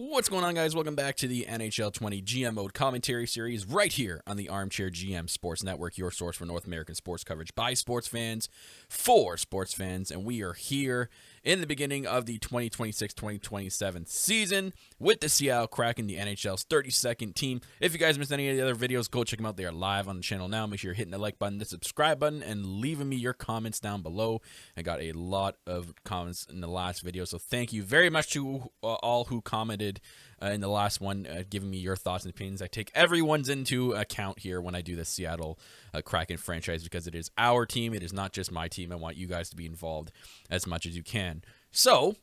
What's going on, guys? Welcome back to the NHL 20 GM Mode commentary series right here on the Armchair GM Sports Network, your source for North American sports coverage by sports fans for sports fans. And we are here in the beginning of the 2026-2027 season with the Seattle Kraken, the NHL's 32nd team. If you guys missed any of the other videos, go check them out. They are live on the channel now. Make sure you're hitting the like button, the subscribe button, and leaving me your comments down below. I got a lot of comments in the last video, so thank you very much to all who commented in the last one, giving me your thoughts and opinions. I take everyone's into account here when I do the Seattle Kraken franchise because it is our team. It is not just my team. I want you guys to be involved as much as you can. So,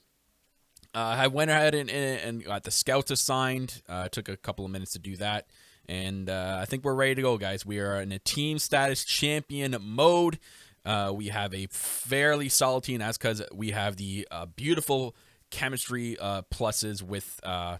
I went ahead and got the scouts assigned. Took a couple of minutes to do that. And I think we're ready to go, guys. We are in a team status champion mode. We have a fairly solid team. That's because we have the beautiful chemistry pluses with our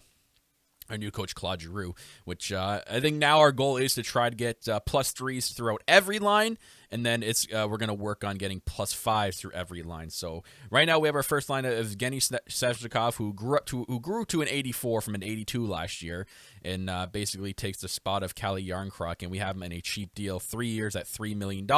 new coach, Claude Giroux, which I think now our goal is to try to get plus threes throughout every line, and then we're going to work on getting plus fives through every line. So right now we have our first line of Evgeny Svechnikov, who grew to an 84 from an 82 last year, and basically takes the spot of Kalle Järnkrok, and we have him in a cheap deal, 3 years at $3 million.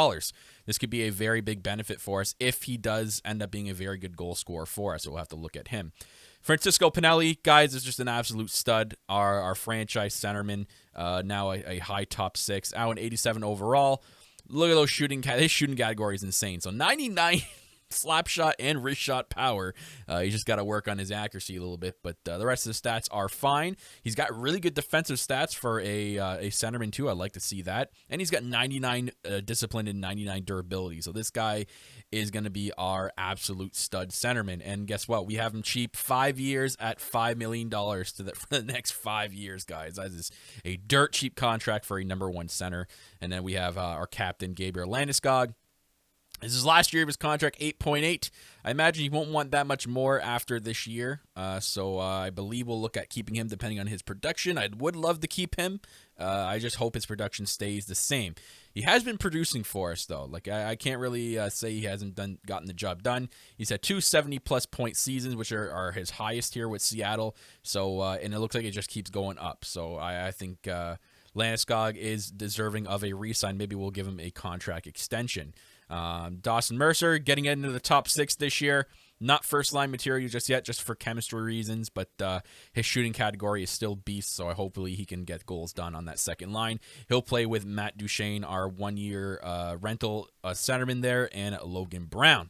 This could be a very big benefit for us if he does end up being a very good goal scorer for us, so we'll have to look at him. Francisco Pinelli, guys, is just an absolute stud. Our franchise centerman, now a high top six, out an 87 overall. Look at those shooting. His shooting category is insane. So 99 slap shot and wrist shot power. He's just got to work on his accuracy a little bit, but the rest of the stats are fine. He's got really good defensive stats for a centerman too. I'd like to see that. And he's got 99 discipline and 99 durability. So this guy is going to be our absolute stud centerman. And guess what? We have him cheap, 5 years at $5 million for the next 5 years, guys. That is a dirt cheap contract for a number one center. And then we have our captain, Gabriel Landeskog. This is last year of his contract, 8.8. I imagine he won't want that much more after this year. So I believe we'll look at keeping him depending on his production. I would love to keep him. I just hope his production stays the same. He has been producing for us, though. Like I can't really say he hasn't gotten the job done. He's had 2 70-plus point seasons, which are his highest here with Seattle. So and it looks like it just keeps going up. So I think Landeskog is deserving of a re-sign. Maybe we'll give him a contract extension. Dawson Mercer getting into the top 6 this year. Not first-line material just yet, just for chemistry reasons, but his shooting category is still beast, so hopefully he can get goals done on that second line. He'll play with Matt Duchene, our one-year rental centerman there, and Logan Brown.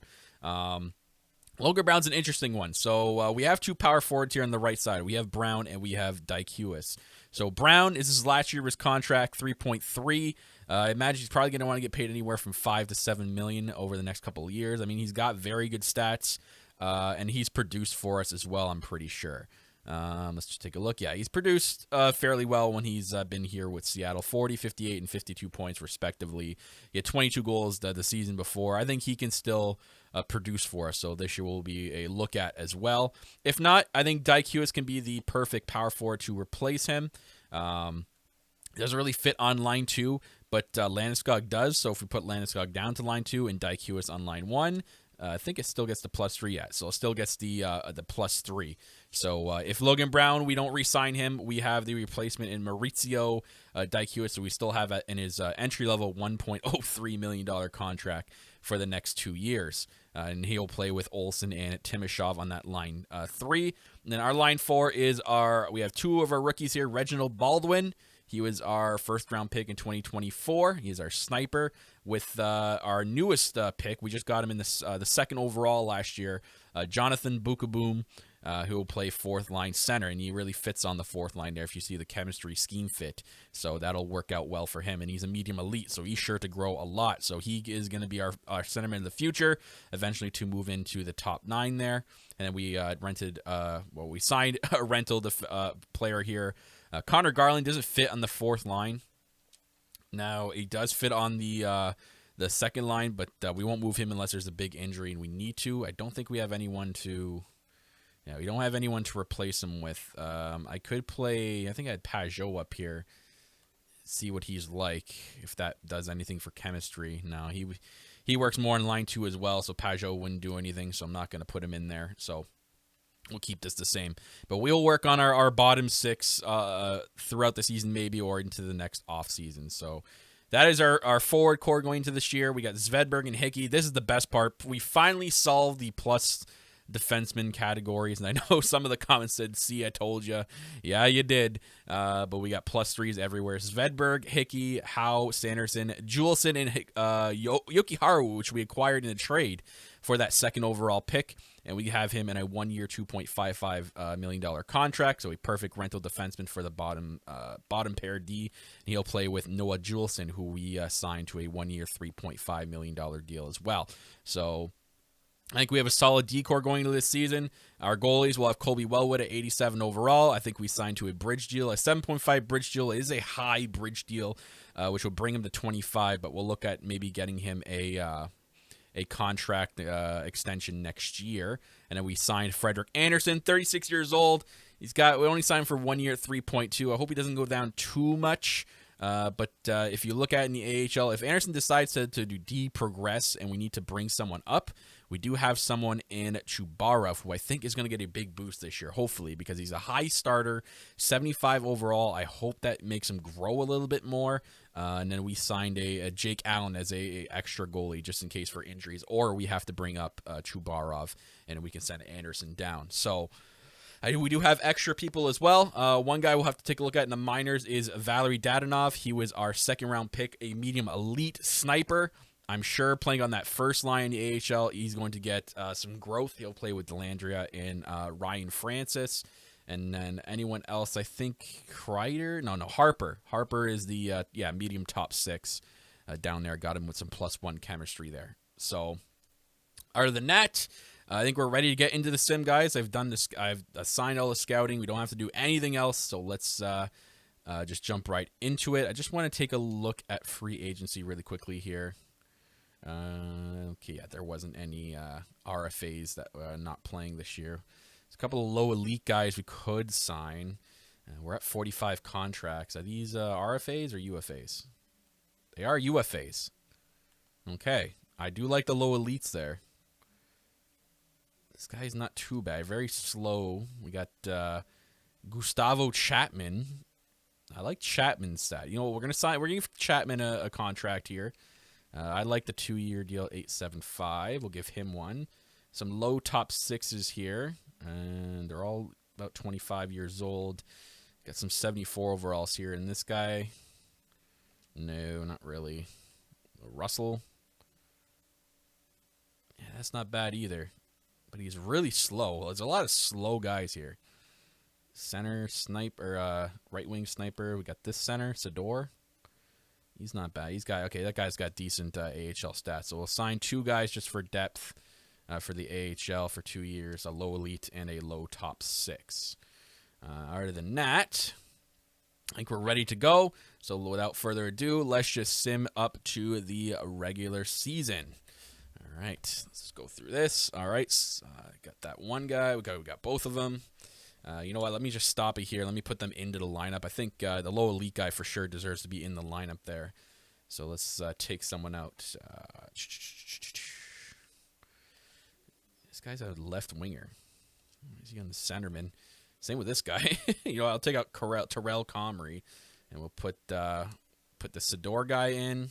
Logan Brown's an interesting one. So we have 2 power forwards here on the right side. We have Brown and we have Daikius. So Brown is his last year of his contract, 3.3. I imagine he's probably going to want to get paid anywhere from $5 to $7 million over the next couple of years. I mean, he's got very good stats, and he's produced for us as well, I'm pretty sure. Let's just take a look. Yeah, he's produced fairly well when he's been here with Seattle. 40, 58, and 52 points, respectively. He had 22 goals the season before. I think he can still produce for us, so this year will be a look at as well. If not, I think Daikius can be the perfect power forward to replace him. Doesn't really fit on line 2, but Landeskog does. So if we put Landeskog down to line 2 and Daikius on line 1, I think it still gets the plus 3 yet. So it still gets the plus 3. So if Logan Brown, we don't re-sign him, we have the replacement in Mauricio Daikius. So we still have in his entry-level $1.03 million contract for the next 2 years. And he'll play with Olsen and Timashov on that line 3. And then our line 4 is we have 2 of our rookies here. Reginald Baldwin. He was our first-round pick in 2024. He's our sniper. With our newest pick, we just got him in the second overall last year, Jonathan Bukaboom, who will play fourth-line center, and he really fits on the fourth line there if you see the chemistry scheme fit. So that'll work out well for him, and he's a medium elite, so he's sure to grow a lot. So he is going to be our centerman in the future, eventually to move into the top 9 there. And then we we signed a rental player here. Connor Garland doesn't fit on the fourth line. Now, he does fit on the second line, but we won't move him unless there's a big injury and we need to. I don't think we have anyone to... Yeah, we don't have anyone to replace him with. I could play... I think I had Pajot up here. See what he's like, if that does anything for chemistry. No, he works more in line 2 as well, so Pajot wouldn't do anything, so I'm not going to put him in there. So we'll keep this the same. But we'll work on our bottom six throughout the season, maybe, or into the next off season. So that is our forward core going into this year. We got Svedberg and Hickey. This is the best part. We finally solved the plus defenseman categories, and I know some of the comments said, "See, I told you." Yeah, you did. But we got plus threes everywhere. Svedberg, Hickey, Howe, Sanderson, Juleson, and Yokiharu, which we acquired in a trade for that second overall pick. And we have him in a 1-year, $2.55 million contract. So a perfect rental defenseman for the bottom pair D. And he'll play with Noah Juleson, who we signed to a 1-year, $3.5 million deal as well. So I think we have a solid decor going into this season. Our goalies will have Colby Wellwood at 87 overall. I think we signed to a bridge deal, a 7.5 bridge deal. It is a high bridge deal, which will bring him to 25, but we'll look at maybe getting him a contract extension next year. And then we signed Frederick Anderson, 36 years old. We only signed for 1 year at 3.2. I hope he doesn't go down too much. But if you look at it in the AHL, if Anderson decides to de-progress and we need to bring someone up, we do have someone in Chubarov who I think is going to get a big boost this year, hopefully, because he's a high starter, 75 overall. I hope that makes him grow a little bit more. And then we signed a Jake Allen as a extra goalie just in case for injuries, or we have to bring up Chubarov and we can send Anderson down. So we do have extra people as well. One guy we'll have to take a look at in the minors is Valerie Dadenov. He was our second-round pick, a medium elite sniper. I'm sure playing on that first line in the AHL, he's going to get some growth. He'll play with Delandria and Ryan Francis. And then anyone else, I think Kreider? No, Harper. Harper is the medium top six down there. Got him with some +1 chemistry there. So other than that, I think we're ready to get into the sim, guys. I've done this. I've assigned all the scouting. We don't have to do anything else. So let's just jump right into it. I just want to take a look at free agency really quickly here. Okay, yeah, there wasn't any RFAs that were not playing this year. There's a couple of low elite guys we could sign. We're at 45 contracts. Are these RFAs or UFAs? They are UFAs. Okay, I do like the low elites there. This guy's not too bad. Very slow. We got Gustavo Chapman. I like Chapman's stat. You know what? We're gonna sign. We're gonna give Chapman a contract here. I like the 2-year deal, 8.75. We'll give him one. Some low top sixes here, and they're all about 25 years old. Got some 74 overalls here, and this guy, no, not really. Russell, yeah, that's not bad either, but he's really slow. There's a lot of slow guys here. Center sniper, right wing sniper. We got this center, Sador. He's not bad. That guy's got decent AHL stats. So we'll sign 2 guys just for depth for the AHL for 2 years, a low elite and a low top 6. Other than that, I think we're ready to go. So without further ado, let's just sim up to the regular season. All right, let's just go through this. All right, got that one guy. We got both of them. You know what? Let me just stop it here. Let me put them into the lineup. I think the low elite guy for sure deserves to be in the lineup there. So let's take someone out. This guy's a left winger. Is he on the centerman? Same with this guy. You know, I'll take out Terrell Comrie, and we'll put the Sador guy in.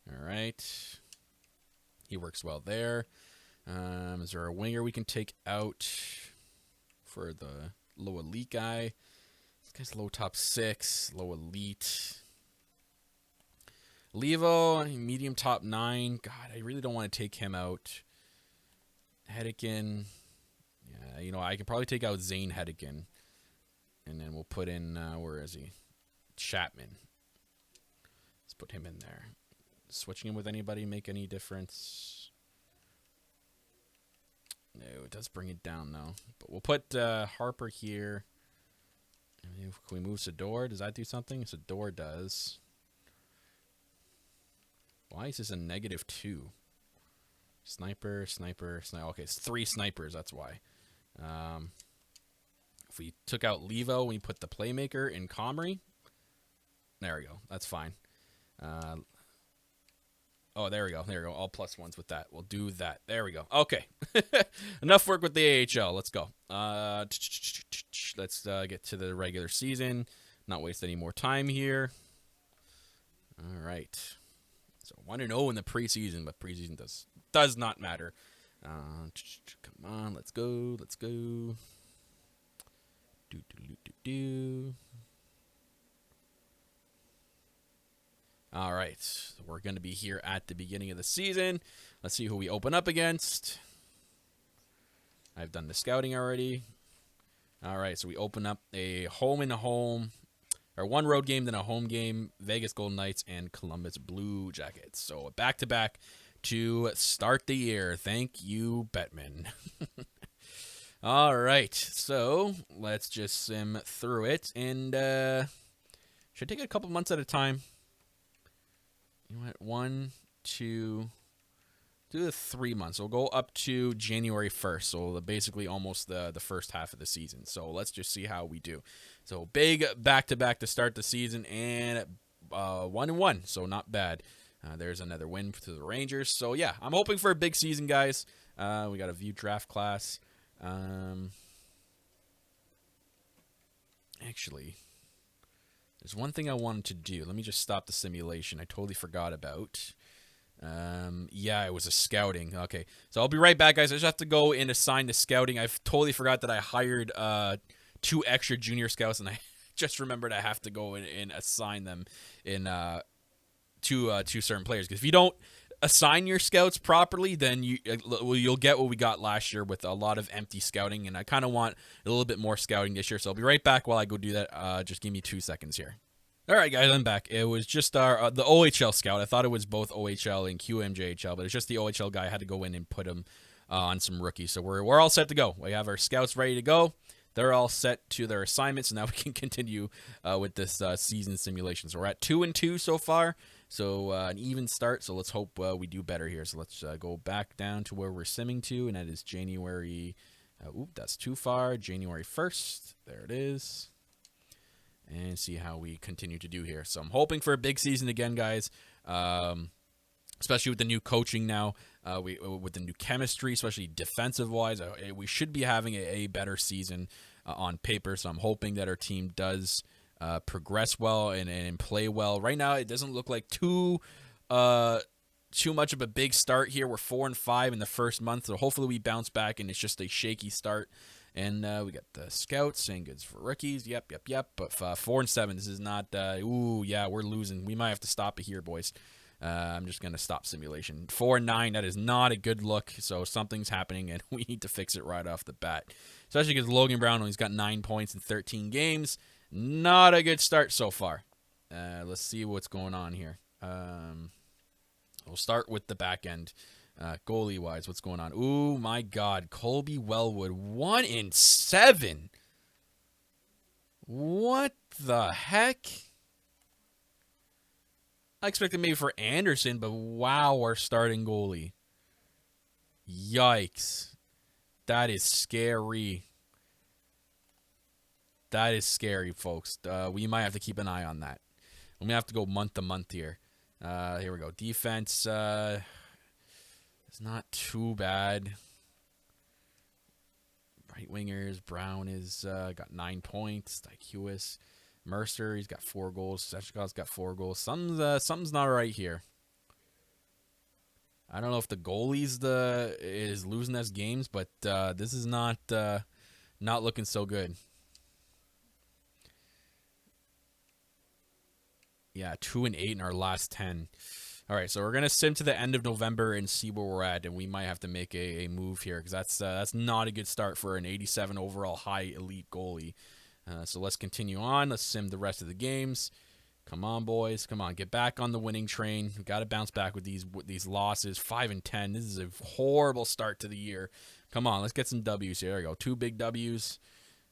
All right. He works well there. Is there a winger we can take out for the low elite guy? This guy's low top 6, low elite. Levo, medium top 9. God, I really don't want to take him out. Hedekin. Yeah, you know, I could probably take out Zane Hedekin. And then we'll put in, where is he? Chapman. Let's put him in there. Switching him with anybody make any difference? No, it does bring it down, though. But we'll put Harper here. Can we move Sador? Does that do something? Sador does. Why is this a -2? Sniper. Okay, it's 3 snipers, that's why. If we took out Levo, we put the playmaker in Comrie. There we go. That's fine. Oh, there we go. There we go. All +1s with that. We'll do that. There we go. Okay. Enough work with the AHL. Let's go. Let's get to the regular season. Not waste any more time here. All right. So 1-0 in the preseason, but preseason does not matter. Come on. Let's go. Let's go. All right, so we're going to be here at the beginning of the season. Let's see who we open up against. I've done the scouting already. All right, so we open up a home-and-home, or one road game, then a home game, Vegas Golden Knights and Columbus Blue Jackets. So a back-to-back to start the year. Thank you, Bettman. All right, so let's just sim through it, and should take a couple months at a time. You know what? 1, 2, do the 3 months. We'll go up to January 1st, so basically almost the first half of the season. So let's just see how we do. So big back-to-back to start the season, and 1-1, so not bad. There's another win to the Rangers. So yeah, I'm hoping for a big season, guys. We got a view draft class. Actually, there's one thing I wanted to do. Let me just stop the simulation. I totally forgot about. Yeah, it was a scouting. Okay, so I'll be right back, guys. I just have to go and assign the scouting. I totally forgot that I hired 2 extra junior scouts, and I just remembered I have to go and assign them in to certain players. Because if you don't assign your scouts properly, then you'll get what we got last year with a lot of empty scouting, and I kind of want a little bit more scouting this year. So I'll be right back while I go do that. Just give me 2 seconds here. All right, guys, I'm back. It was just our the OHL scout. I thought it was both OHL and QMJHL, but it's just the OHL guy. I had to go in and put him on some rookies. So we're all set to go. We have our scouts ready to go. They're all set to their assignments, and now we can continue with this season simulation. So we're at 2-2 so far. So an even start. So let's hope we do better here. So let's go back down to where we're simming to, and that is January. That's too far. January 1st. There it is. And see how we continue to do here. So I'm hoping for a big season again, guys. Especially with the new coaching now, with the new chemistry, especially defensive-wise. We should be having a better season on paper. So I'm hoping that our team does progress well and play well. Right now, it doesn't look like too much of a big start here. We're 4-5 in the first month, so hopefully we bounce back, and it's just a shaky start. And we got the scouts saying goods for rookies. Yep. But 4-7, this is not. Ooh, yeah, we're losing. We might have to stop it here, boys. I'm just gonna stop simulation. 4-9. That is not a good look. So something's happening, and we need to fix it right off the bat. Especially because Logan Brown, he's got 9 points in 13 games. Not a good start so far. Let's see what's going on here. We'll start with the back end. Goalie-wise, what's going on? Ooh, my God. Colby Wellwood, 1-7. What the heck? I expected maybe for Anderson, but wow, our starting goalie. Yikes. That is scary. That is scary, folks. We might have to keep an eye on that. We may have to go month to month here. Here we go. Defense. It's not too bad. Right wingers. Brown is got 9 points. Dykuis. Mercer, he's got 4 goals. Sechkov's got 4 goals. Something's not right here. I don't know if the goalie's is losing us games, but this is not looking so good. Yeah, 2-8 in our last 10. All right, so we're gonna sim to the end of November and see where we're at, and we might have to make a move here because that's not a good start for an 87 overall high elite goalie. So let's continue on. Let's sim the rest of the games. Come on, boys. Come on, get back on the winning train. We got to bounce back with these losses. 5-10. This is a horrible start to the year. Come on, let's get some W's here. There we go. 2 big W's,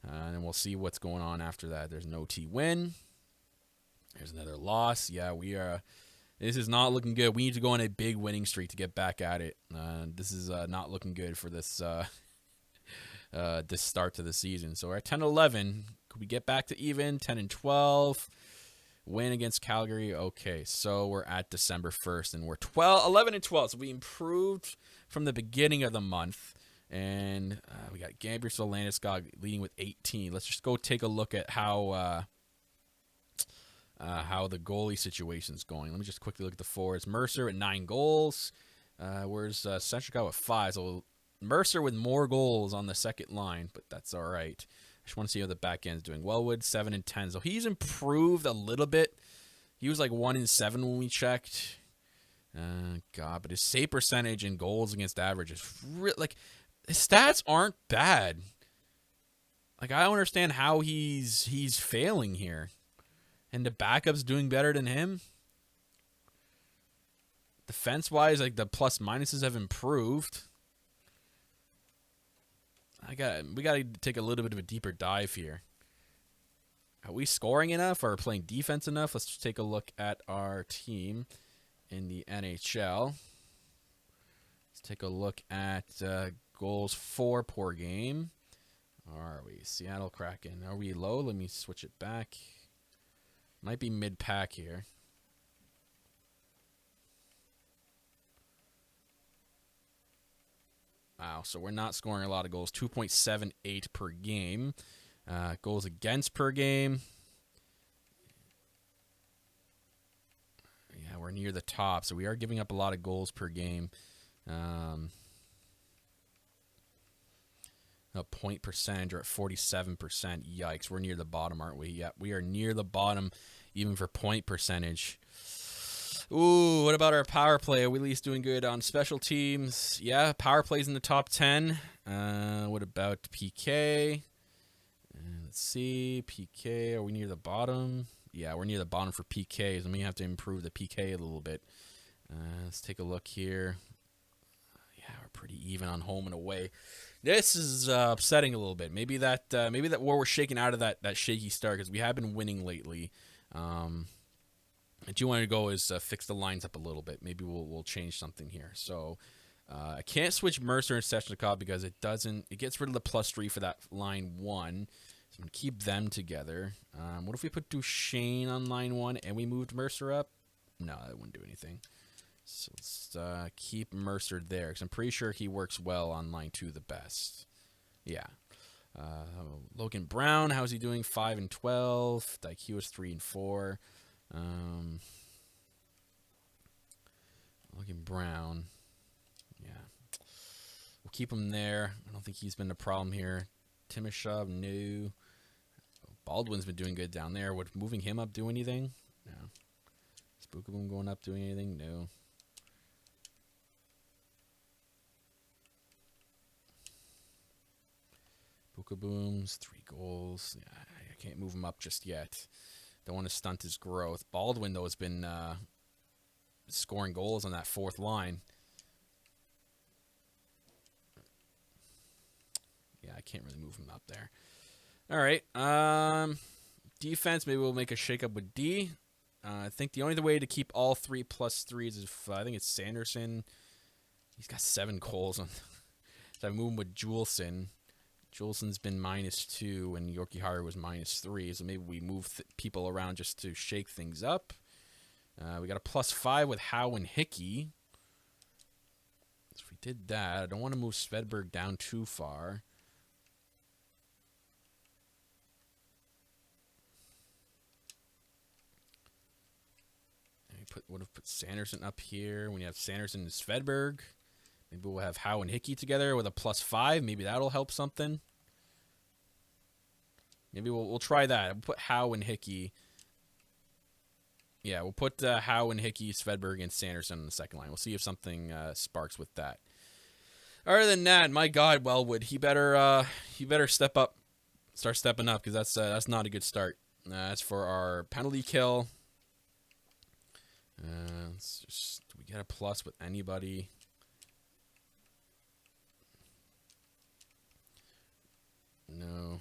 and we'll see what's going on after that. There's an OT win. There's another loss. Yeah, we are. This is not looking good. We need to go on a big winning streak to get back at it. This is not looking good for this this start to the season. So we're at 10-11. Could we get back to even? 10-12. Win against Calgary. Okay, so we're at December 1st, and we're 11 and 12. So we improved from the beginning of the month. And we got Gabriel Landeskog leading with 18. Let's just go take a look at how the goalie situation's going. Let me just quickly look at the forwards. Mercer at 9 goals. Where's Centric with 5? So Mercer with more goals on the second line, but that's all right. I just want to see how the back end's doing. Wellwood 7 and 10. So he's improved a little bit. He was like 1 and 7 when we checked. God, but his save percentage and goals against average is like his stats aren't bad. Like I don't understand how he's failing here. And the backup's doing better than him. Defense-wise, like the plus minuses have improved. We got to take a little bit of a deeper dive here. Are we scoring enough or playing defense enough? Let's just take a look at our team in the NHL. Let's take a look at goals for per game. Are we Seattle Kraken? Are we low? Let me switch it back. Might be mid-pack here. Wow, so we're not scoring a lot of goals. 2.78 per game. Goals against per game. Yeah, we're near the top, so we are giving up a lot of goals per game. A point percentage are at 47%. Yikes, we're near the bottom, aren't we? Yeah, we are near the bottom even for point percentage. Ooh, what about our power play? Are we at least doing good on special teams? Yeah, power play's in the top 10. What about PK? Let's see, PK, are we near the bottom? Yeah, we're near the bottom for PKs. I may have to improve the PK a little bit. Let's take a look here. Yeah, we're pretty even on home and away. This is upsetting a little bit. Maybe that where we're shaking out of that shaky start because we have been winning lately. What you want to go is fix the lines up a little bit. Maybe we'll change something here. So I can't switch Mercer and Svechnikov because it gets rid of the +3 for that line 1. So I'm going to keep them together. What if we put Duchesne on line 1 and we moved Mercer up? No, that wouldn't do anything. So let's keep Mercer there because I'm pretty sure he works well on line 2 the best. Yeah. Logan Brown, how's he doing? 5 and 12. Daikiwa is 3 and 4. Logan Brown. Yeah. We'll keep him there. I don't think he's been a problem here. Timashov, no. Baldwin's been doing good down there. Would moving him up do anything? No. Spookaboom going up doing anything? No. Spookaboom's 3 goals. Yeah, I can't move him up just yet. Don't want to stunt his growth. Baldwin, though, has been scoring goals on that 4th line. Yeah, I can't really move him up there. All right. Defense, maybe we'll make a shakeup with D. I think the only way to keep all 3 +3s is I think it's Sanderson. He's got 7 goals. So I move him with Juleson. Juleson's been -2 and Yorkie Haru was -3. So maybe we move people around just to shake things up. We got a +5 with Howe and Hickey. So if we did that, I don't want to move Svedberg down too far. Would have put Sanderson up here. When you have Sanderson and Svedberg, maybe we'll have Howe and Hickey together with a +5. Maybe that'll help something. Maybe we'll try that. We'll put Howe and Hickey. Yeah, we'll put Howe and Hickey, Svedberg, and Sanderson on the second line. We'll see if something sparks with that. Other than that, my God, Wellwood, he better step up, start stepping up because that's not a good start. As for our penalty kill. Do we get a plus with anybody? No.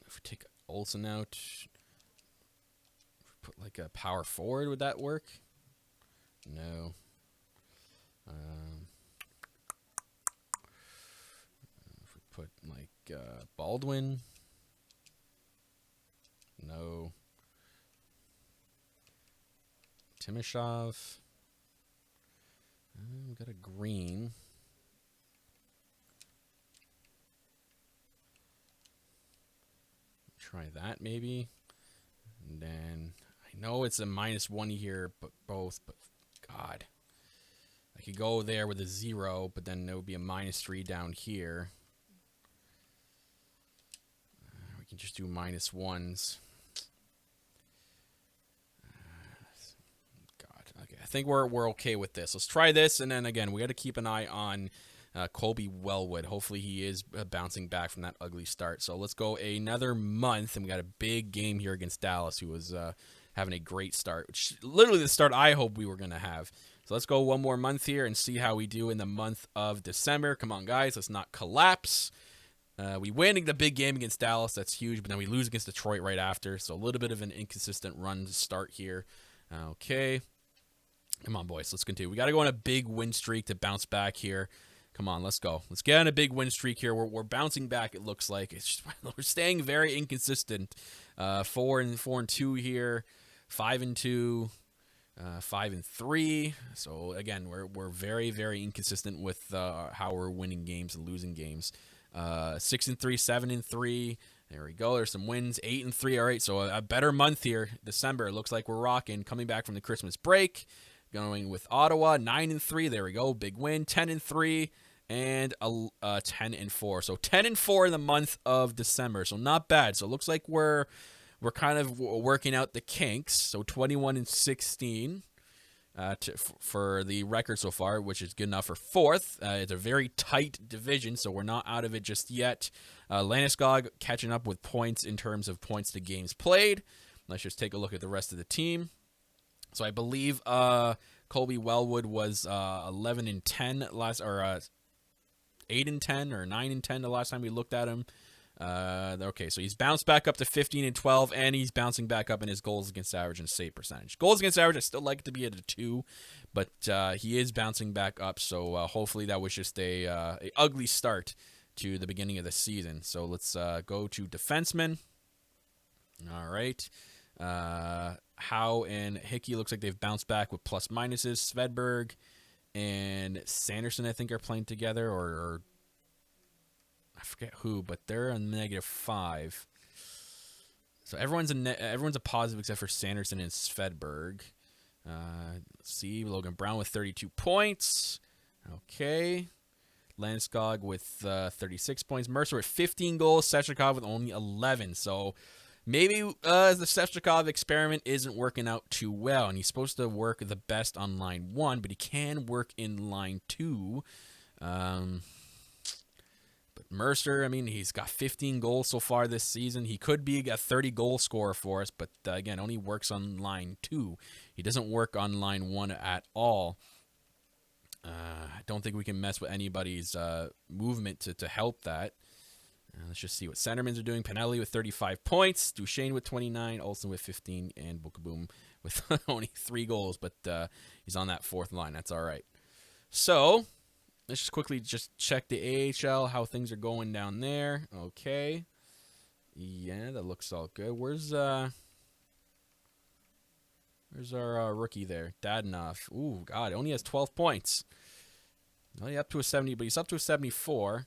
If we take Olsen out, if we put like a power forward, would that work? No. If we put like Baldwin. no. Timashov. We got a green. Try that maybe. And then I know it's a -1 here, but both. But God, I could go there with a 0, but then there would be a -3 down here. We can just do -1s. God, okay. I think we're okay with this. Let's try this, and then again, we got to keep an eye on Colby Wellwood. Hopefully he is bouncing back from that ugly start. So let's go another month, and we got a big game here against Dallas, who was having a great start, which literally the start I hope we were going to have. So let's go one more month here and see how we do in the month of December. Come on, guys. Let's not collapse. We win the big game against Dallas. That's huge, but then we lose against Detroit right after. So a little bit of an inconsistent run to start here. Okay. Come on, boys. Let's continue. We got to go on a big win streak to bounce back here. Come on, let's go. Let's get on a big win streak here. We're bouncing back, it looks like. It's just, we're staying very inconsistent. 4-2 here. 5-2. 5-3. So again, we're very, very inconsistent with how we're winning games and losing games. 6-3, 7-3. There we go. There's some wins. 8-3. All right, so a better month here. December. It looks like we're rocking. Coming back from the Christmas break. Going with Ottawa. 9-3. There we go. Big win. 10-3. And 10-4. So 10-4 in the month of December. So not bad. So it looks like we're kind of working out the kinks. So 21-16 for the record so far, which is good enough for 4th. It's a very tight division, so we're not out of it just yet. Landeskog catching up with points in terms of points to games played. Let's just take a look at the rest of the team. So I believe Colby Wellwood was 11-10 last, or 8-10 or 9-10 the last time we looked at him. Okay, so he's bounced back up to 15-12, and he's bouncing back up in his goals against average and save percentage. Goals against average, I still like it to be at a 2, but he is bouncing back up. So hopefully that was just a ugly start to the beginning of the season. So let's go to defensemen. All right. Howe and Hickey looks like they've bounced back with plus minuses. Svedberg and Sanderson, I think, are playing together, or I forget who, but they're a -5. So everyone's a positive except for Sanderson and Svedberg. Let's see, Logan Brown with 32 points. Okay. Landeskog with 36 points. Mercer with 15 goals. Seshnikov with only 11. So maybe the Seshnikov experiment isn't working out too well, and he's supposed to work the best on line 1, but he can work in line 2. But Mercer, I mean, he's got 15 goals so far this season. He could be a 30-goal scorer for us, but again, only works on line 2. He doesn't work on line 1 at all. I don't think we can mess with anybody's movement to help that. Let's just see what centermans are doing. Pinelli with 35 points. Duchesne with 29. Olsen with 15. And Bookboom with only 3 goals. But he's on that 4th line. That's all right. So let's just quickly check the AHL, how things are going down there. Okay. Yeah, that looks all good. Where's our rookie there? Dadenov. Ooh, God, only has 12 points. Only up to a 70, but he's up to a 74.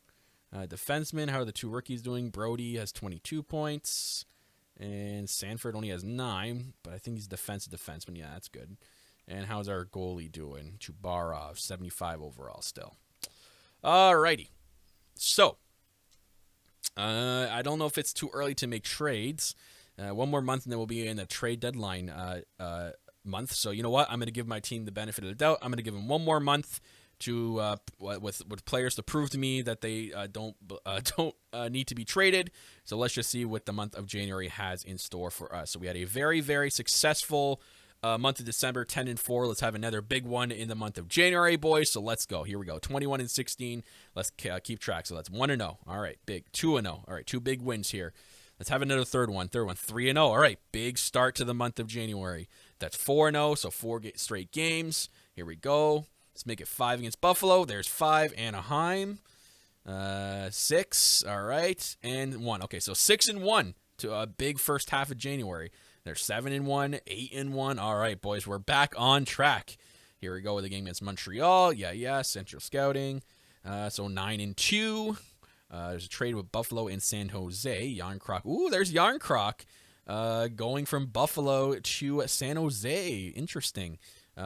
Defenseman, how are the 2 rookies doing? Brody has 22 points, and Sanford only has 9, but I think he's defensive defenseman. Yeah, that's good. And how's our goalie doing? Chubarov, 75 overall still. Alrighty. So, I don't know if it's too early to make trades. One more month, and then we'll be in the trade deadline month. So, you know what? I'm going to give my team the benefit of the doubt. I'm going to give them one more month to with players to prove to me that they don't need to be traded. So let's just see what the month of January has in store for us. So we had a very, very successful month of December, 10-4. Let's have another big one in the month of January, boys. So let's go. Here we go. 21-16. Let's keep track. So that's 1-0. All right, big. 2-0. All right, 2 big wins here. Let's have another third one. 3-0. All right, big start to the month of January. That's 4-0. So 4 straight games. Here we go. Let's make it 5 against Buffalo. There's 5. Anaheim. 6. All right. And 1. Okay, so 6-1 to a big first half of January. They're 7-1, 8-1. All right, boys, we're back on track. Here we go with the game against Montreal. Yeah, Central Scouting. So 9-2. There's a trade with Buffalo and San Jose. Yarncroc. Ooh, there's Yarncroc going from Buffalo to San Jose. Interesting.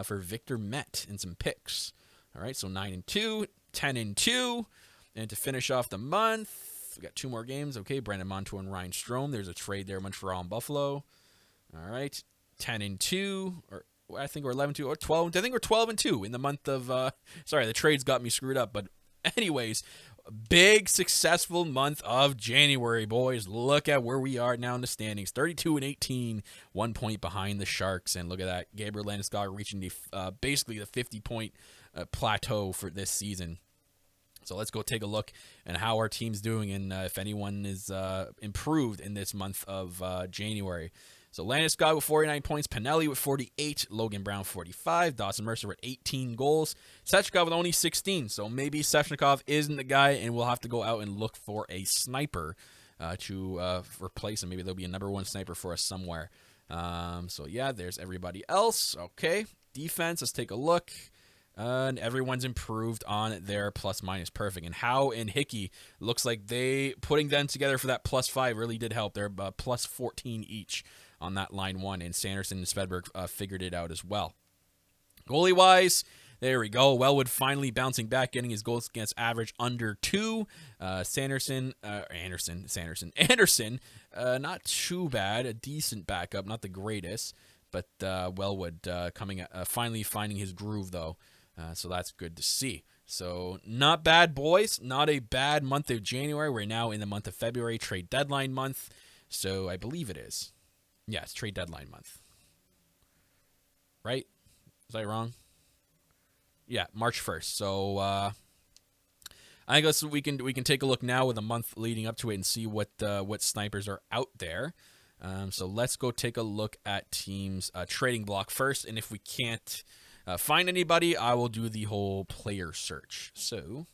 For Victor Met and some picks. All right, so 9-2, 10-2. And to finish off the month, we got 2 more games. Okay, Brandon Montour and Ryan Strome. There's a trade there, Montreal and Buffalo. All right, 10-2, or I think we're 11-2 or 12. I think we're 12-2 in the month of. Sorry, the trades got me screwed up. But anyways, big successful month of January, boys. Look at where we are now in the standings: 32-18, 1 point behind the Sharks. And look at that, Gabriel Landeskog reaching the basically the 50-point plateau for this season. So let's go take a look at how our team's doing and if anyone is improved in this month of January. So Landeskog with 49 points, Pinelli with 48, Logan Brown 45, Dawson Mercer with 18 goals, Svechnikov with only 16. So maybe Svechnikov isn't the guy, and we'll have to go out and look for a sniper to replace him. Maybe there'll be a number 1 sniper for us somewhere. So yeah, there's everybody else. Okay, defense, let's take a look. And everyone's improved on their plus-minus perfect. And Howe and Hickey, looks like they putting them together for that +5 really did help. They're +14 each on that line 1. And Sanderson and Svedberg figured it out as well. Goalie-wise, there we go. Wellwood finally bouncing back, getting his goals against average under 2. Anderson, not too bad. A decent backup, not the greatest. But Wellwood finally finding his groove, though. So that's good to see. So not bad, boys. Not a bad month of January. We're now in the month of February, trade deadline month. So I believe it is. Yeah, it's trade deadline month. Right? Was I wrong? Yeah, March 1st. So I guess we can take a look now with a month leading up to it and see what snipers are out there. So let's go take a look at teams' trading block first, and if we can't find anybody, I will do the whole player search. So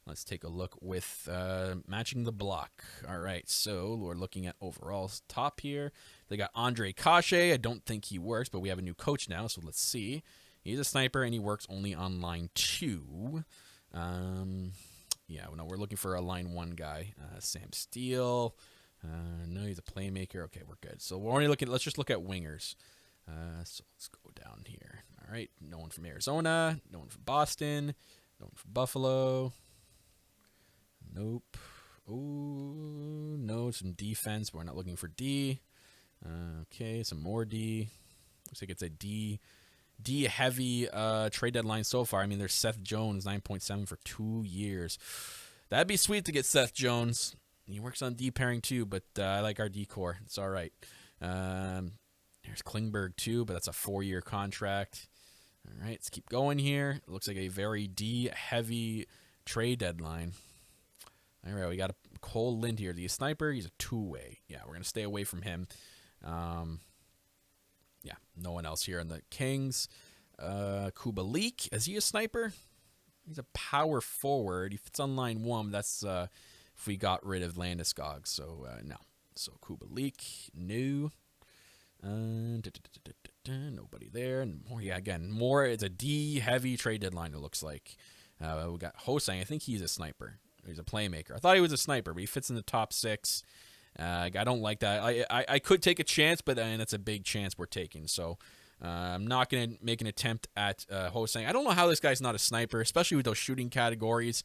let's take a look with matching the block. All right, so we're looking at overall top here. They got Andre Cachet. I don't think he works, but we have a new coach now, so let's see. He's a sniper, and he works only on line 2. Yeah, no, we're looking for a line 1 guy. Sam Steele. No, he's a playmaker. Okay, we're good. So we're only looking. Let's just look at wingers. So let's go down here. All right, no one from Arizona, no one from Boston, no one from Buffalo. Nope. Oh, no, some defense, but we're not looking for D. Okay, some more D. Looks like it's a D heavy trade deadline so far. I mean, there's Seth Jones, 9.7 for 2 years. That'd be sweet to get Seth Jones. He works on D pairing too, but I like our D core. It's all right. There's Klingberg too, but that's a 4-year contract. All right, let's keep going here. It looks like a very D-heavy trade deadline. All right, we got a Cole Lind here. The sniper, he's a 2-way. Yeah, we're going to stay away from him. Yeah, no one else here on the Kings. Kubalik, is he a sniper? He's a power forward. He fits on line 1. That's if we got rid of Landeskog. So, no. So, Kubalik, new. Nobody there. And more, yeah, again, more. It's a D-heavy trade deadline, it looks like. We got Hosang. I think he's a sniper. He's a playmaker. I thought he was a sniper, but he fits in the top 6. I don't like that. I could take a chance, but that's a big chance we're taking. So I'm not going to make an attempt at Hosang. I don't know how this guy's not a sniper, especially with those shooting categories.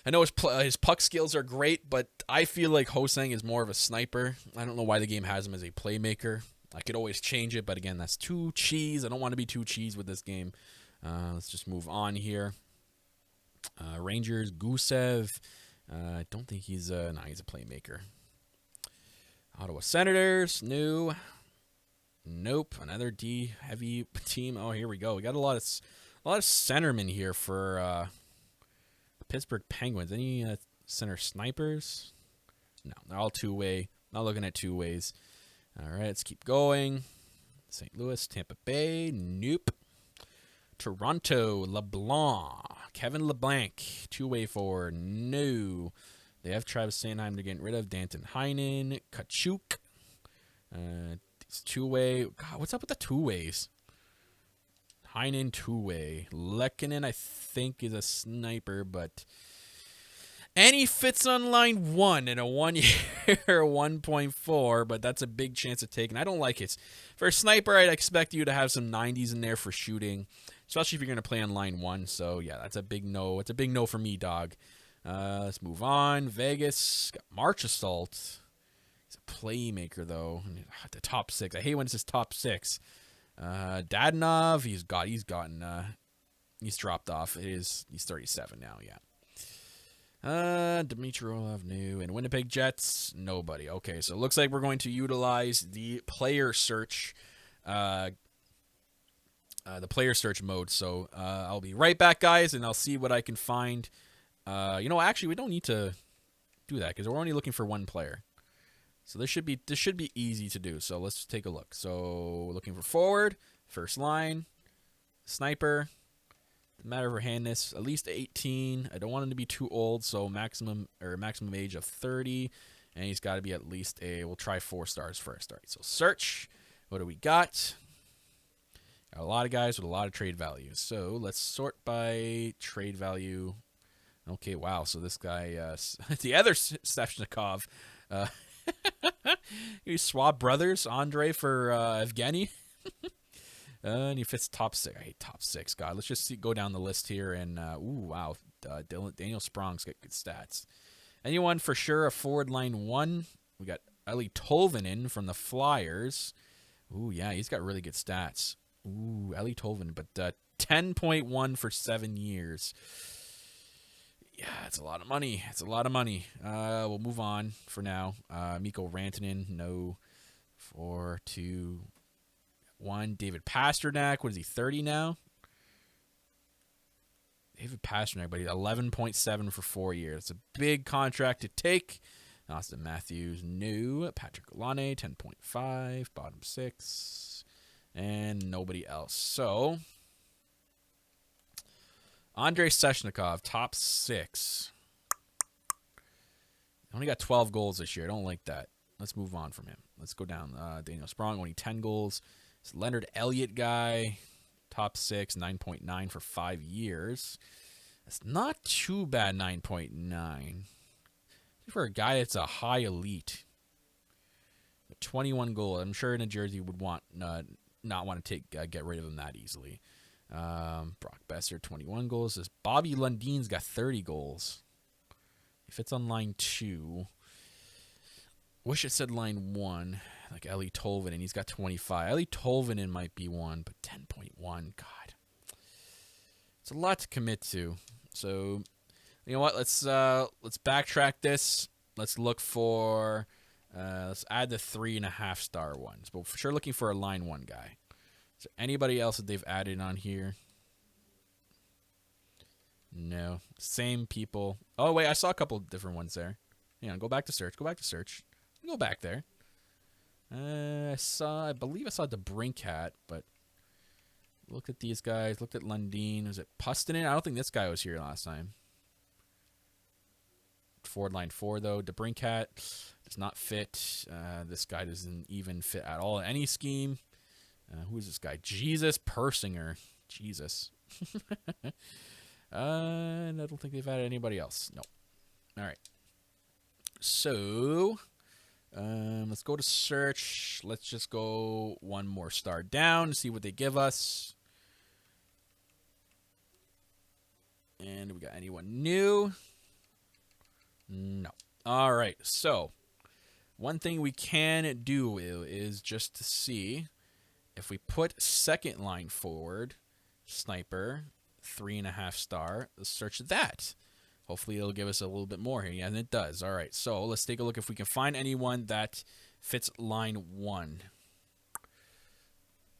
I know his puck skills are great, but I feel like Hosang is more of a sniper. I don't know why the game has him as a playmaker. I could always change it, but again, that's too cheese. I don't want to be too cheese with this game. Let's just move on here. Rangers, Gusev. I don't think he's he's a playmaker. Ottawa Senators, new. Nope, another D heavy team. Oh, here we go. We got a lot of centermen here for Pittsburgh Penguins. Any center snipers? No, they're all 2-way. Not looking at 2-ways. All right, let's keep going. St. Louis, Tampa Bay, nope. Toronto, LeBlanc, Kevin LeBlanc, 2-way forward, no. They have Travis Sanheim they're getting rid of. Danton Heinen, Kachuk, It's two-way. God, what's up with the two-ways? Heinen two-way. Lehkonen, I think, is a sniper, but... And he fits on line 1 in a 1 year 1.4, but that's a big chance of taking. I don't like it. For a sniper, I'd expect you to have some 90s in there for shooting, especially if you're going to play on line 1. So, yeah, that's a big no. It's a big no for me, dog. Let's move on. Vegas got March Assault. He's a playmaker, though. The top 6. I hate when it says top 6. Dadenov, he's dropped off. He's 37 now, yeah. Dimitrov, new. And Winnipeg Jets, nobody. Okay, so it looks like we're going to utilize the player search, mode. So I'll be right back, guys, and I'll see what I can find. Actually, we don't need to do that because we're only looking for one player. So this should be easy to do. So let's take a look. So looking for forward, first line, sniper. Matter of her handness, at least 18. I don't want him to be too old, so maximum age of 30, and he's got to be at least we'll try 4 stars first. All right, so search. What do we got? Got a lot of guys with a lot of trade values. So let's sort by trade value. Okay, wow. So this guy, the other Svechnikov, you swap brothers, Andre for Evgeny. And he fits top 6. I hate top 6. God, let's just go down the list here. And, wow. Daniel Sprong's got good stats. Anyone for sure a forward line 1? We got Eli Tolvanen from the Flyers. Ooh, yeah, he's got really good stats. Ooh, Eli Tolvanen. But 10.1 for 7 years. Yeah, it's a lot of money. It's a lot of money. We'll move on for now. Mikko Rantanen, no. 4, 2... 1. David Pastrnak. What is he, 30 now? David Pastrnak, but he's 11.7 for 4 years. It's a big contract to take. Austin Matthews, new. Patrick Laine, 10.5. Bottom 6. And nobody else. So, Andrei Svechnikov, top 6. Only got 12 goals this year. I don't like that. Let's move on from him. Let's go down. Daniel Sprong, only 10 goals. This Leonard Elliott guy, top 6, 9.9 for 5 years. That's not too bad, 9.9. For a guy that's a high elite. 21 goals. I'm sure New Jersey would not want to get rid of him that easily. Brock Besser, 21 goals. This Bobby Lundin's got 30 goals. If it's on line 2, wish it said line 1. Like Eli Tolvanen, he's got 25. Eli Tolvanen might be 1, but 10.1, God. It's a lot to commit to. So, you know what? Let's backtrack this. Let's look for, let's add the 3.5 star ones. But for sure looking for a line 1 guy. Is there anybody else that they've added on here? No. Same people. Oh, wait, I saw a couple different ones there. Hang on, go back to search. Go back to search. Go back there. I believe I saw DeBrincat, but looked at these guys. Looked at Lundin. Was it Pustonen? I don't think this guy was here last time. Forward line 4, though. DeBrincat does not fit. This guy doesn't even fit at all in any scheme. Who is this guy? Jesus Persinger. Jesus. And I don't think they've added anybody else. No. All right. So... let's go to search. Let's just go 1 more star down to see what they give us. And we got anyone new? No. All right. So, one thing we can do is just to see if we put second line forward, sniper, 3.5 star. Let's search that. Hopefully it'll give us a little bit more here. Yeah, and it does. All right, so let's take a look if we can find anyone that fits line 1.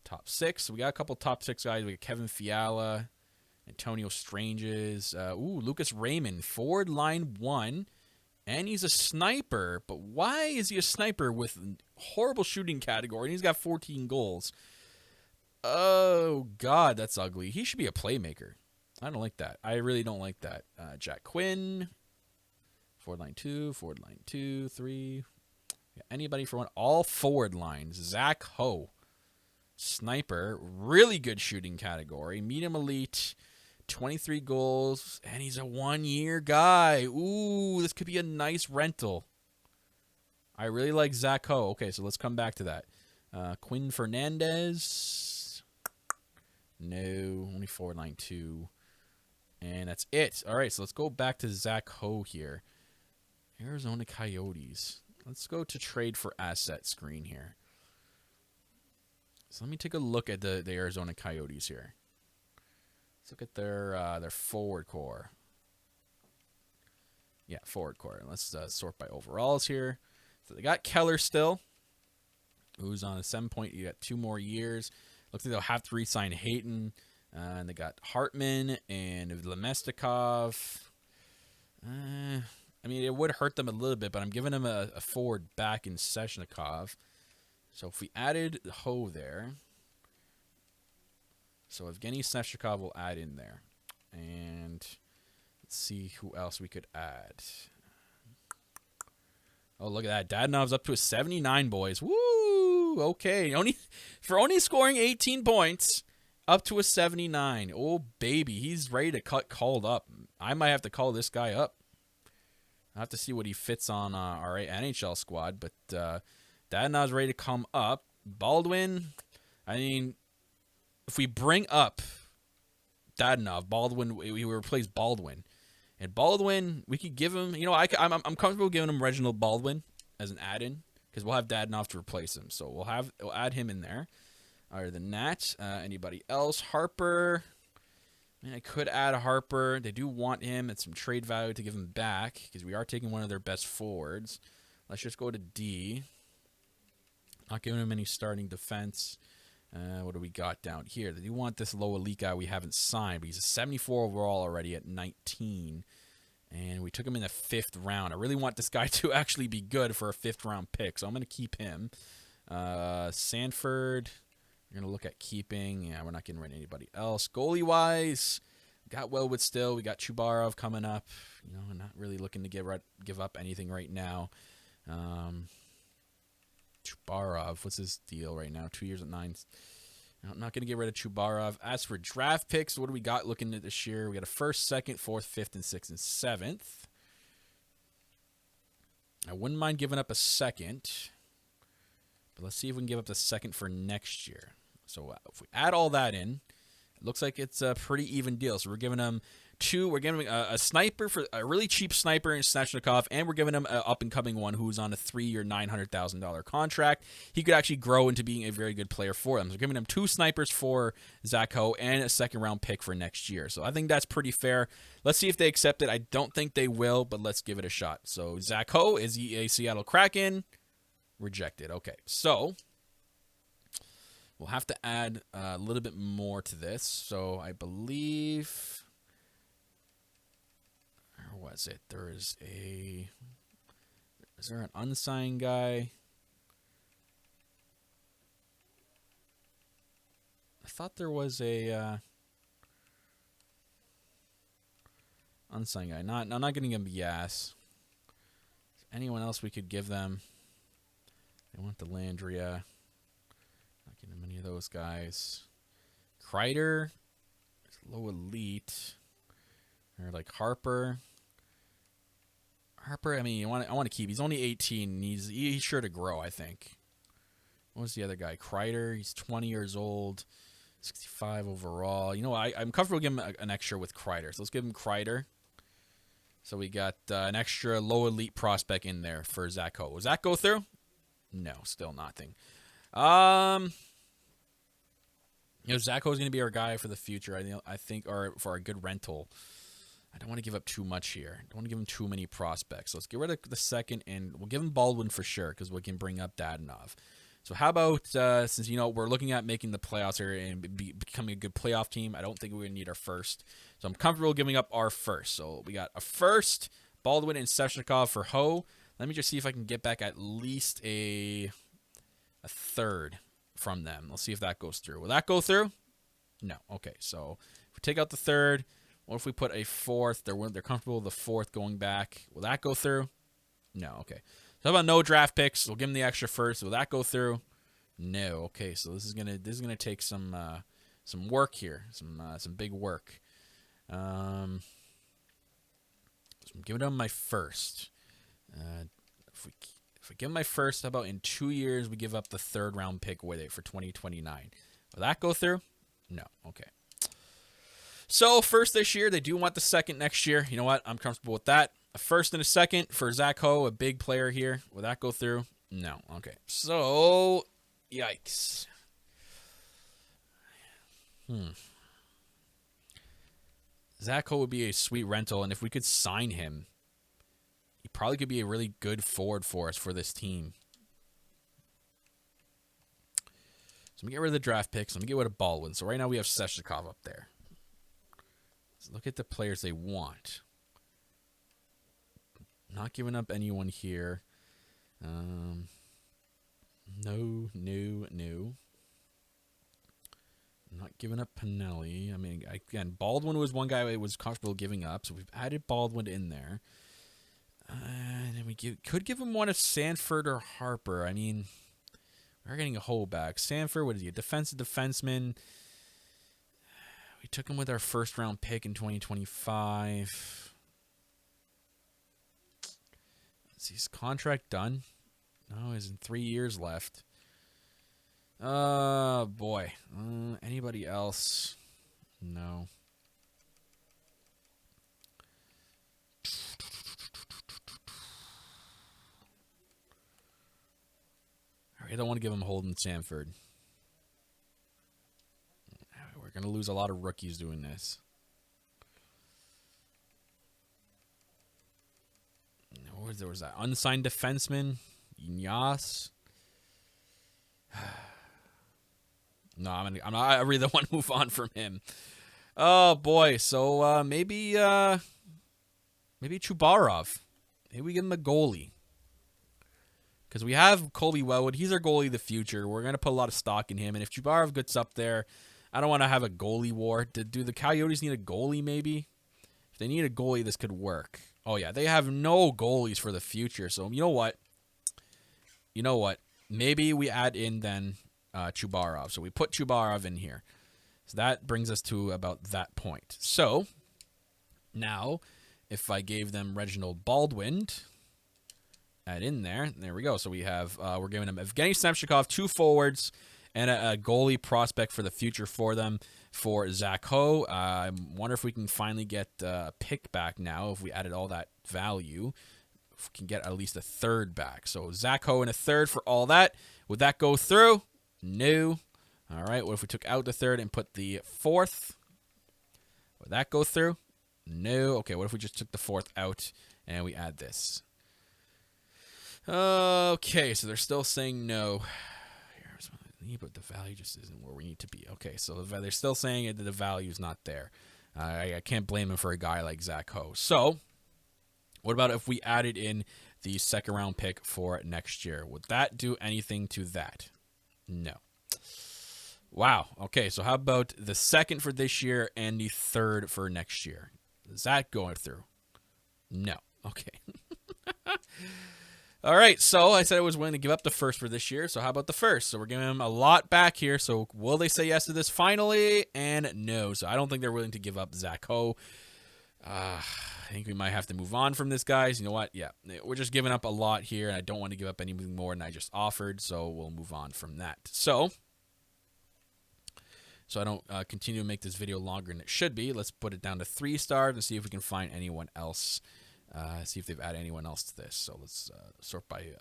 Top 6. We got a couple top 6 guys. We got Kevin Fiala, Antonio Stranges. Lucas Raymond, forward line 1. And he's a sniper. But why is he a sniper with horrible shooting category? And he's got 14 goals. Oh, God, that's ugly. He should be a playmaker. I don't like that. I really don't like that. Jack Quinn. Forward line 2, 3. Anybody for one? All forward lines. Zach Ho. Sniper. Really good shooting category. Medium elite. 23 goals. And he's a 1-year guy. Ooh, this could be a nice rental. I really like Zach Ho. Okay, so let's come back to that. Quinn Fernandez. No, only forward line 2. And that's it. All right, so let's go back to Zach Ho here. Arizona Coyotes. Let's go to trade for asset screen here. So let me take a look at the Arizona Coyotes here. Let's look at their forward core. Yeah, forward core. Let's sort by overalls here. So they got Keller still, who's on a 7-point. You got 2 more years. Looks like they'll have to re-sign Hayton. And they got Hartman and Lemestikov. I mean, it would hurt them a little bit, but I'm giving them a forward back in Svechnikov. So if we added Ho there, so Evgeny Svechnikov will add in there. And let's see who else we could add. Oh, look at that. Dadenov's up to a 79, boys. Woo! Okay. Only scoring 18 points, up to a 79. Oh, baby. He's ready to called up. I might have to call this guy up. I'll have to see what he fits on our NHL squad. But Dadenov's ready to come up. Baldwin, I mean, if we bring up Dadenov, Baldwin, we replace Baldwin. And Baldwin, we could give him, I'm comfortable giving him Reginald Baldwin as an add-in because we'll have Dadenov to replace him. So we'll add him in there. Other than that, anybody else? Harper. I mean, I could add Harper. They do want him at some trade value to give him back because we are taking one of their best forwards. Let's just go to D. Not giving him any starting defense. What do we got down here? They do want this low elite guy we haven't signed, but he's a 74 overall already at 19. And we took him in the 5th round. I really want this guy to actually be good for a 5th round pick, so I'm going to keep him. Sanford, we're going to look at keeping. Yeah, we're not getting rid of anybody else. Goalie-wise, got Wellwood still. We got Chubarov coming up. Not really looking to give up anything right now. Chubarov, what's his deal right now? 2 years at 9. I'm not going to get rid of Chubarov. As for draft picks, what do we got looking at this year? We got a 1st, 2nd, 4th, 5th, and 6th, and 7th. I wouldn't mind giving up a 2nd. But let's see if we can give up the 2nd for next year. So if we add all that in, it looks like it's a pretty even deal. So we're giving them 2. We're giving a sniper, for a really cheap sniper in Svechnikov, and we're giving him an up-and-coming one who's on a 3-year, $900,000 contract. He could actually grow into being a very good player for them. So we're giving him 2 snipers for Zach Ho and a 2nd-round pick for next year. So I think that's pretty fair. Let's see if they accept it. I don't think they will, but let's give it a shot. So Zach Ho, is he a Seattle Kraken? Rejected. Okay, so we'll have to add a little bit more to this. So I believe, or was it? Is there an unsigned guy? I thought there was a unsigned guy. I'm not getting him Yas. Anyone else we could give them? They want the Landria. Not getting many of those guys. Kreider, low elite. Or like Harper. I mean, I want to keep. He's only 18. And he's sure to grow, I think. What was the other guy? Kreider. He's 20 years old. 65 overall. I'm comfortable giving him an extra with Kreider. So let's give him Kreider. So we got an extra low elite prospect in there for Zach Ho. Does that go through? No, still nothing. Zach Ho is going to be our guy for the future. I think, or for a good rental. I don't want to give up too much here. I don't want to give him too many prospects. So let's get rid of the 2nd, and we'll give him Baldwin for sure because we can bring up Dadenov. So how about, since, we're looking at making the playoffs here and becoming a good playoff team, I don't think we're going to need our 1st. So I'm comfortable giving up our 1st. So we got a 1st, Baldwin and Svechnikov for Ho. Let me just see if I can get back at least a 3rd from them. Let's see if that goes through. Will that go through? No. Okay, so if we take out the 3rd, what if we put a 4th? They're comfortable with the 4th going back. Will that go through? No. Okay. How about no draft picks? We'll give him the extra first. Will that go through? No. Okay, so this is gonna take some work here, some big work. So I'm giving him my first. If we give him my first, how about in 2 years we give up the 3rd round pick with it for 2029? Will that go through? No. Okay. So first this year, they do want the 2nd next year. You know what? I'm comfortable with that. A 1st and a 2nd for Zach Ho, a big player here. Will that go through? No. Okay. So, yikes. Zach Ho would be a sweet rental, and if we could sign him, he probably could be a really good forward for us for this team. So let me get rid of the draft picks. Let me get rid of Baldwin. So right now we have Svechnikov up there. Let's look at the players they want. Not giving up anyone here. No. Not giving up Pinelli. I mean, again, Baldwin was one guy I was comfortable giving up, so we've added Baldwin in there. And then we could give him one of Sanford or Harper. I mean, we're getting a hole back. Sanford, what is he? A defensive defenseman. We took him with our 1st round pick in 2025. Is his contract done? No, he's in 3 years left. Boy. Anybody else? No. I don't want to give him Holden Sanford. We're going to lose a lot of rookies doing this. There was that unsigned defenseman, Ignace. No, I really want to move on from him. Oh boy, so maybe Chubarov. Maybe we give him a goalie. Because we have Colby Wellwood. He's our goalie of the future. We're going to put a lot of stock in him. And if Chubarov gets up there, I don't want to have a goalie war. Do the Coyotes need a goalie maybe? If they need a goalie, this could work. Oh, yeah. They have no goalies for the future. So, you know what? Maybe we add in then Chubarov. So we put Chubarov in here. So that brings us to about that point. So now, if I gave them Reginald Baldwin, add in there. There we go. So we have, we're giving them Evgeny Svechnikov, 2 forwards, and a goalie prospect for the future for them for Zach Ho. I wonder if we can finally get a pick back now if we added all that value. If we can get at least a 3rd back. So Zach Ho and a 3rd for all that. Would that go through? No. All right. What if we took out the 3rd and put the 4th? Would that go through? No. Okay. What if we just took the 4th out and we add this? Okay, so they're still saying no. But the value just isn't where we need to be. Okay, so they're still saying that the value is not there. I can't blame him for a guy like Zach Ho. So, what about if we added in the 2nd round pick for next year? Would that do anything to that? No. Wow. Okay, so how about the 2nd for this year and the 3rd for next year? Is that going through? No. Okay. All right, so I said I was willing to give up the 1st for this year, so how about the 1st? So we're giving them a lot back here, so will they say yes to this finally? And no, so I don't think they're willing to give up Zach Ho. I think we might have to move on from this, guys. You know what? Yeah, we're just giving up a lot here, and I don't want to give up anything more than I just offered, so we'll move on from that. So I don't continue to make this video longer than it should be, let's put it down to 3 stars and see if we can find anyone else. See if they've added anyone else to this. So let's sort by,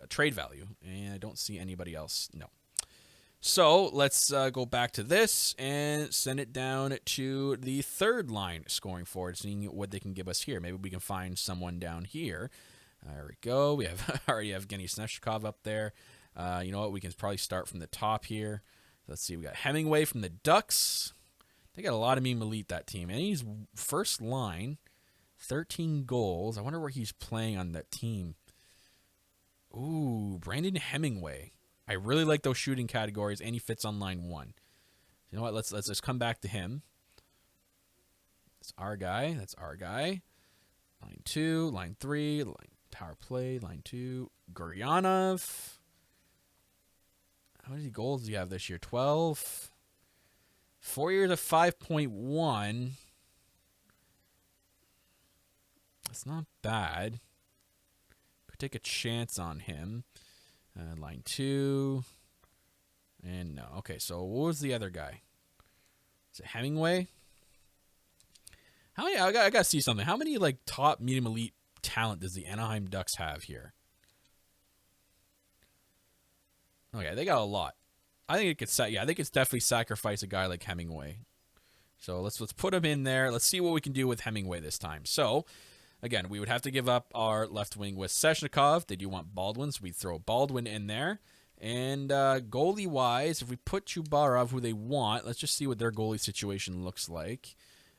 trade value. And I don't see anybody else. No. So let's go back to this and send it down to the 3rd line scoring forward, seeing what they can give us here. Maybe we can find someone down here. There we go. We have already have Evgeny Svechnikov up there. You know what? We can probably start from the top here. Let's see. We got Hemingway from the Ducks. They got a lot of meme elite, that team. And he's 1st line, 13 goals. I wonder where he's playing on that team. Ooh, Brandon Hemingway. I really like those shooting categories, and he fits on line 1. You know what? Let's just come back to him. That's our guy. Line 2, line 3, line power play, line 2. Guryanov. How many goals do you have this year? 12. 4 years of 5.1. That's not bad. Could take a chance on him. Line 2. And no. Okay, so what was the other guy? Is it Hemingway? How many? I gotta see something. How many like top medium elite talent does the Anaheim Ducks have here? Okay, they got a lot. I think it could I think it's definitely sacrifice a guy like Hemingway. So let's put him in there. Let's see what we can do with Hemingway this time. So again, we would have to give up our left wing with Svechnikov. They do want Baldwin, so we throw Baldwin in there. And goalie-wise, if we put Chubarov, who they want, let's just see what their goalie situation looks like.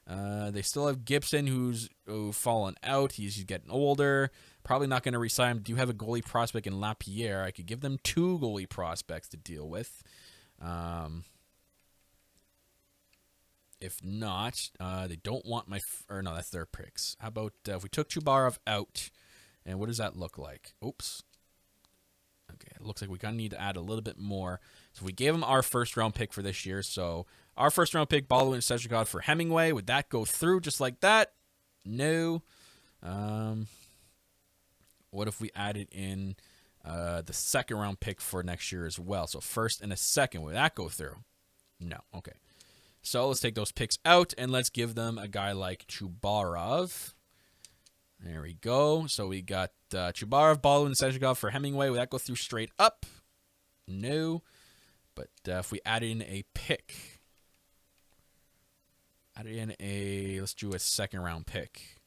They still have Gibson, who's fallen out. He's getting older. Probably not going to resign him. Do have a goalie prospect in Lapierre. I could give them 2 goalie prospects to deal with. If not, they don't want my... or no, that's their picks. How about if we took Chubarov out, and what does that look like? Oops. Okay, it looks like we kind of need to add a little bit more. So we gave him our first-round pick for this year. So our first-round pick, Baldwin and Svechnikov for Hemingway. Would that go through just like that? No. What if we added in the second-round pick for next year as well? So first and a second. Would that go through? No. Okay. So let's take those picks out, and let's give them a guy like Chubarov. There we go. So we got Chubarov, Baldwin, and Svechnikov for Hemingway. Would that go through straight up? No. But if we add in a pick, let's do a second-round pick.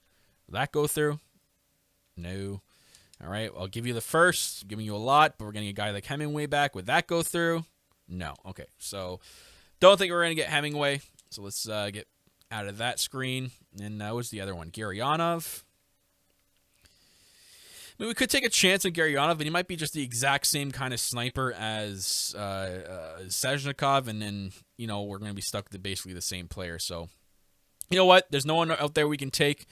Will that go through? No. All right, I'll give you the first. I'm giving you a lot, but we're getting a guy like Hemingway back. Would that go through? No. Okay, so don't think we're going to get Hemingway. So let's get out of that screen. And that was the other one, Guryanov. I mean, we could take a chance on Guryanov, and he might be just the exact same kind of sniper as Svechnikov, and then, you know, we're going to be stuck with basically the same player. So, you know what? There's no one out there we can take.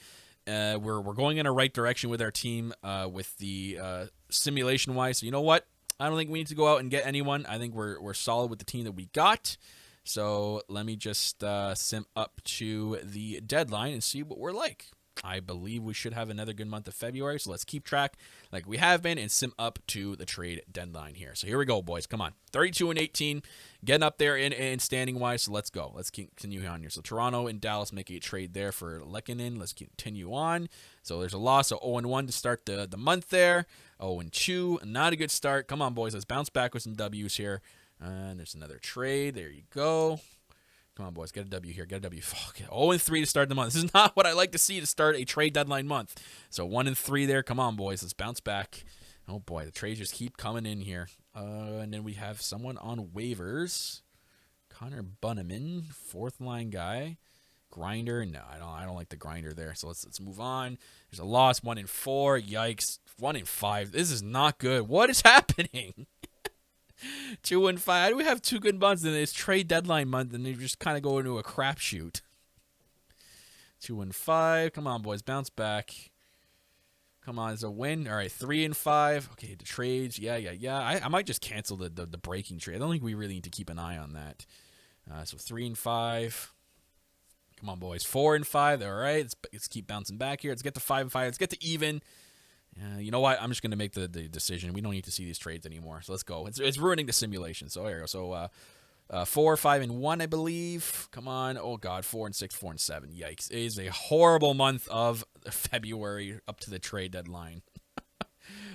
We're going in a right direction with our team with the simulation-wise. So, you know what? I don't think we need to go out and get anyone. I think we're solid with the team that we got. So let me just sim up to the deadline and see what we're like. I believe we should have another good month of February, so let's keep track like we have been and sim up to the trade deadline here. So here we go, boys. Come on. 32-18, getting up there in standing-wise, so let's go. Let's continue on here. So Toronto and Dallas make a trade there for Lehkonen. Let's continue on. So there's a loss, so 0-1 to start the month there. 0-2, not a good start. Come on, boys. Let's bounce back with some W's here. And there's another trade. There you go. Come on, boys. Get a W here. Get a W. Okay. 0-3 to start the month. This is not what I like to see to start a trade deadline month. So 1-3 there. Come on, boys. Let's bounce back. Oh, boy. The trades just keep coming in here. And then we have someone on waivers. Connor Bunneman, fourth line guy. Grinder. No, I don't like the grinder there. So let's move on. There's a loss. 1-4. Yikes. 1-5. This is not good. What is happening? 2-5. We have 2 good months, and it's trade deadline month, and you just kind of go into a crapshoot. 2-5. Come on, boys, bounce back. Come on, it's a win. All right, 3-5. Okay, the trades. Yeah. I might just cancel the breaking trade. I don't think we really need to keep an eye on that. So 3-5. Come on, boys. 4-5. All right, let's keep bouncing back here. Let's get to 5-5. Let's get to even. You know what? I'm just going to make the decision. We don't need to see these trades anymore. So let's go. It's ruining the simulation. So here we go. So 4-5-1, I believe. Come on. Oh, God. 4-6, 4-7. Yikes. It is a horrible month of February up to the trade deadline.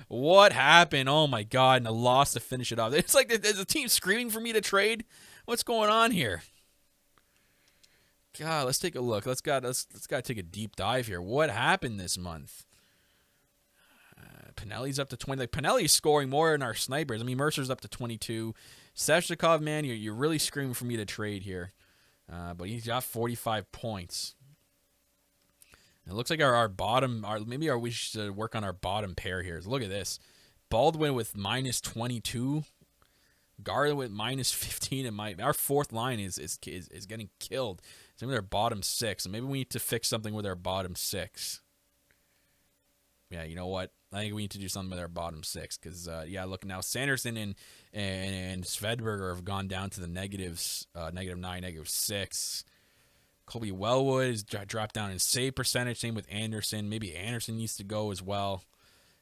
What happened? Oh, my God. And a loss to finish it off. It's like there's a team screaming for me to trade. What's going on here? God, let's take a look. Let's take a deep dive here. What happened this month? Pinelli's up to 20. Like, Pinelli's scoring more than our snipers. I mean, Mercer's up to 22. Svechnikov, man, you're really screaming for me to trade here. But he's got 45 points. It looks like our bottom, we should work on our bottom pair here. Look at this. Baldwin with -22. Garland with -15. And our fourth line is getting killed. Same with our bottom 6. So maybe we need to fix something with our bottom 6. Yeah, you know what? I think we need to do something with our bottom six because, yeah, look now, Sanderson and Svedberger have gone down to the negatives, -9, -6. Colby Wellwood has dropped down in save percentage. Same with Anderson. Maybe Anderson needs to go as well.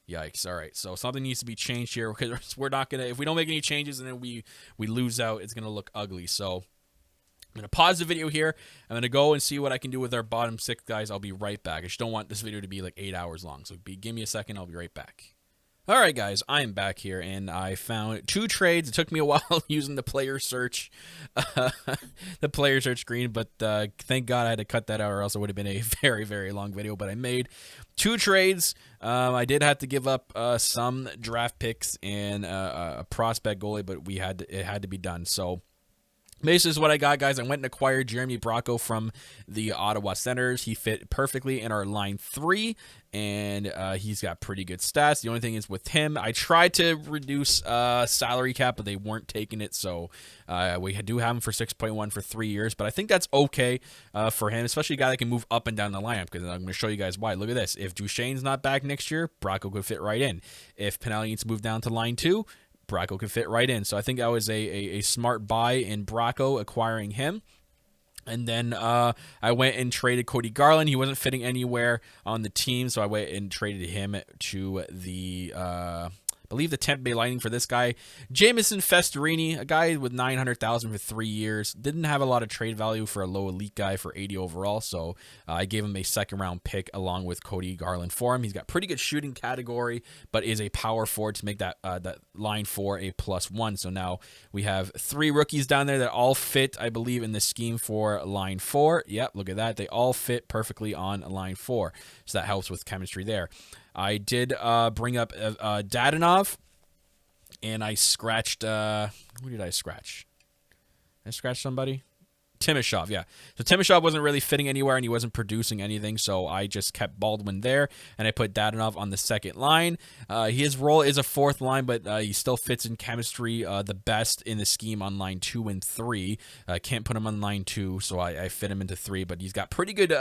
Yikes! All right, so something needs to be changed here because we're not gonna. If we don't make any changes and then we lose out, it's gonna look ugly. So I'm going to pause the video here. I'm going to go and see what I can do with our bottom six guys. I'll be right back. I just don't want this video to be like 8 hours long. So give me a second. I'll be right back. All right, guys. I am back here, and I found 2 trades. It took me a while using the player search, screen, but thank God I had to cut that out, or else it would have been a very, very long video. But I made 2 trades. I did have to give up some draft picks and a prospect goalie, but it had to be done. So basically, this is what I got, guys. I went and acquired Jeremy Bracco from the Ottawa Senators. He fit perfectly in our line 3, and he's got pretty good stats. The only thing is with him, I tried to reduce salary cap, but they weren't taking it, so we do have him for 6.1 for 3 years, but I think that's okay for him, especially a guy that can move up and down the lineup, because I'm going to show you guys why. Look at this. If Duchesne's not back next year, Bracco could fit right in. If Pinelli needs to move down to line 2, Bracco could fit right in. So I think that was a smart buy in Bracco, acquiring him. And then I went and traded Cody Garland. He wasn't fitting anywhere on the team, so I went and traded him to the I believe the Tampa Bay Lightning for this guy, Jamison Festerini, a guy with $900,000 for 3 years. Didn't have a lot of trade value for a low elite guy for 80 overall, so I gave him a second-round pick along with Cody Garland for him. He's got pretty good shooting category, but is a power forward to make that line 4 a +1. So now we have 3 rookies down there that all fit, I believe, in the scheme for line 4. Yep, look at that. They all fit perfectly on line 4, so that helps with chemistry there. I did bring up Dadenov, and I scratched, who did I scratch? Did I scratch somebody? Timashov, yeah. So Timashov wasn't really fitting anywhere, and he wasn't producing anything, so I just kept Baldwin there, and I put Dadenov on the second line. His role is a 4th line, but he still fits in chemistry the best in the scheme on line 2 and 3. Can't put him on line 2, so I fit him into 3, but he's got pretty good